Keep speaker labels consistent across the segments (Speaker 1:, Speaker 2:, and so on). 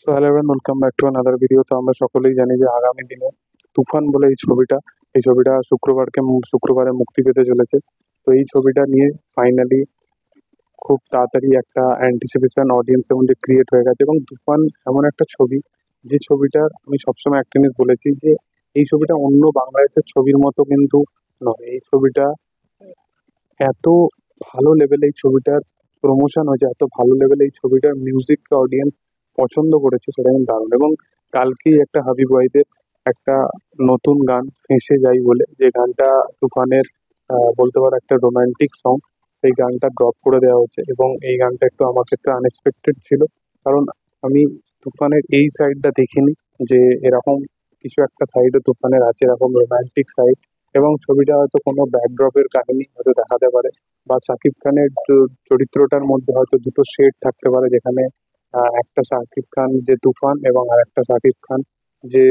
Speaker 1: So hello everyone, welcome back to another video. তো আমরা সকলেই জানি যে আগামী দিনে তুফান বলে এই ছবিটা শুক্রবারে মুক্তি পেতে চলেছে। তো এই ছবিটা নিয়ে ফাইনালি খুব তাড়াতাড়ি একটা অ্যান্টিসিপেশন অডিয়েন্সের মধ্যে ক্রিয়েট হয়ে গেছে। এবং তুফান এমন একটা ছবি, যে ছবিটার আমি সবসময় একটা জিনিস বলেছি যে এই ছবিটা অন্য বাংলাদেশের ছবির মতো কিন্তু নয়। এই ছবিটা এত ভালো লেভেলে এই ছবিটার প্রমোশন হয়েছে, এত ভালো লেভেলে এই ছবিটার মিউজিক অডিয়েন্স পছন্দ করেছে, সেটা কিন্তু দারুণ। এবং কালকেই একটা হাবিব ওয়াহিদের একটা নতুন গান ফেঁসে যাই বলে, যে গানটা তুফানের বলতে পারো একটা রোমান্টিক সং, সেই গানটা ড্রপ করে দেওয়া হয়েছে। এবং এই গানটা একটু আমার ক্ষেত্রে আনএক্সপেক্টেড ছিল, কারণ আমি তুফানের এই সাইডটা দেখিনি, যে এরকম কিছু একটা সাইডে তুফানের আছে, এরকম রোমান্টিক সাইড। এবং ছবিটা হয়তো কোনো ব্যাকড্রপের কাহিনী হয়তো দেখাতে পারে, বা সাকিব খানের চরিত্রটার মধ্যে হয়তো দুটো শেড থাকতে পারে, যেখানে একটা সাকিব খান যে তুফান, এবং আর একটা সাকিব খান যে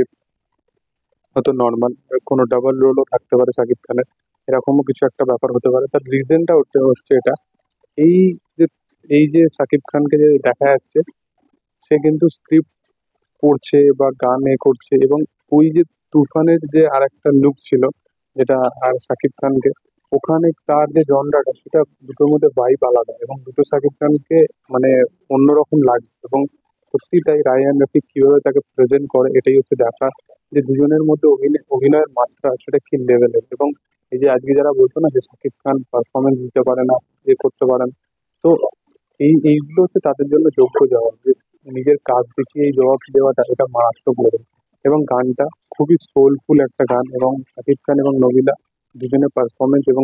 Speaker 1: হয়তো নর্মাল, কোনো ডাবল রোলও থাকতে পারে সাকিব খানের। এরকমও কিছু একটা ব্যাপার হতে পারে। তার রিজনটা হচ্ছে এটা, এই যে এই যে সাকিব খানকে যে দেখা যাচ্ছে, সে কিন্তু স্ক্রিপ্ট পড়ছে বা গান করছে। এবং ওই যে তুফানের যে আর একটা লুক ছিল, যেটা আর সাকিব খানকে, ওখানে তার যে জনরাটা, সেটা দুটোর মধ্যে ভাইব আলাদা, এবং দুটো সাকিব খানকে মানে অন্যরকম লাগছে। এবং সত্যি তাই, রায়হান রফিক কিভাবে তাকে প্রেজেন্ট করে, এটাই হচ্ছে দেখা, যে দুজনের মধ্যে অভিনয়ের মাত্রা সেটা কি লেভেলের। এবং এই যে আজকে যারা বলতো না যে সাকিব খান পারফরমেন্স দিতে পারে না, করতে পারে না, তো এইগুলো হচ্ছে তাদের জন্য যোগ্য জবাব, যে নিজের কাজ দেখিয়ে এই জবাব দেওয়াটা, এটা মারাত্মক লেভেল। এবং গানটা খুবই সোলফুল একটা গান, এবং শাকিব খান এবং নবিলা দুজনের পারফরমেন্স, এবং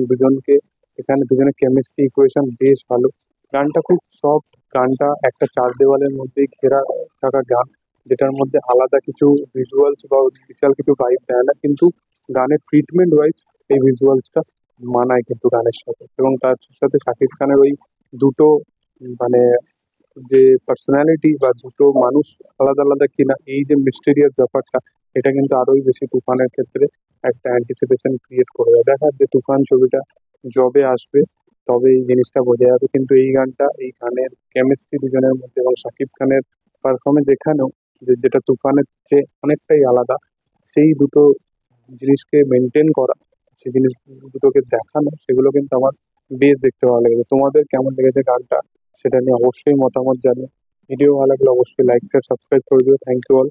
Speaker 1: দুজনের কেমিস্ট্রি ইকুয়েশন বেশ ভালো। গানটা খুব সফট, গানটা একটা চার দেওয়ালের মধ্যেই ঘেরা থাকা গান, যেটার মধ্যে আলাদা কিছু ভিজুয়ালস বা বিশাল কিছু ভাইব দেয় না, কিন্তু গানের ট্রিটমেন্ট ওয়াইজ এই ভিজুয়ালসটা মানায় কিন্তু গানের সাথে। এবং তার সাথে শাকিব খানের ওই দুটো মানে যে পার্সোনালিটি, বা দুটো মানুষ আলাদা আলাদা কিনা, এই যে মিস্টেরিয়াস ব্যাপারটা, এটা কিন্তু আরোই বেশি তুফানের ক্ষেত্রে একটা অ্যান্টিসিপেশন ক্রিয়েট করে দেয়। দেখার যে তুফান ছবিটা যবে আসবে, তবে এই জিনিসটা বোঝা যাবে। কিন্তু এই গানটা, এই গানের কেমিস্ট্রি দুজনের মধ্যে, এবং শাকিব খানের পারফরমেন্স এখানেও, যেটা তুফানের চেয়ে অনেকটাই আলাদা, সেই দুটো জিনিসকে মেনটেন করা, সেই জিনিস দুটোকে দেখানো, সেগুলো কিন্তু আমার বেশ দেখতে ভালো লেগেছে। তোমাদের কেমন লেগেছে গানটা, সেটা নিয়ে অবশ্যই মতামত জানিও। ভিডিও ভালো লাগলে অবশ্যই লাইক শেয়ার সাবস্ক্রাইব করে দিও। Thank you all.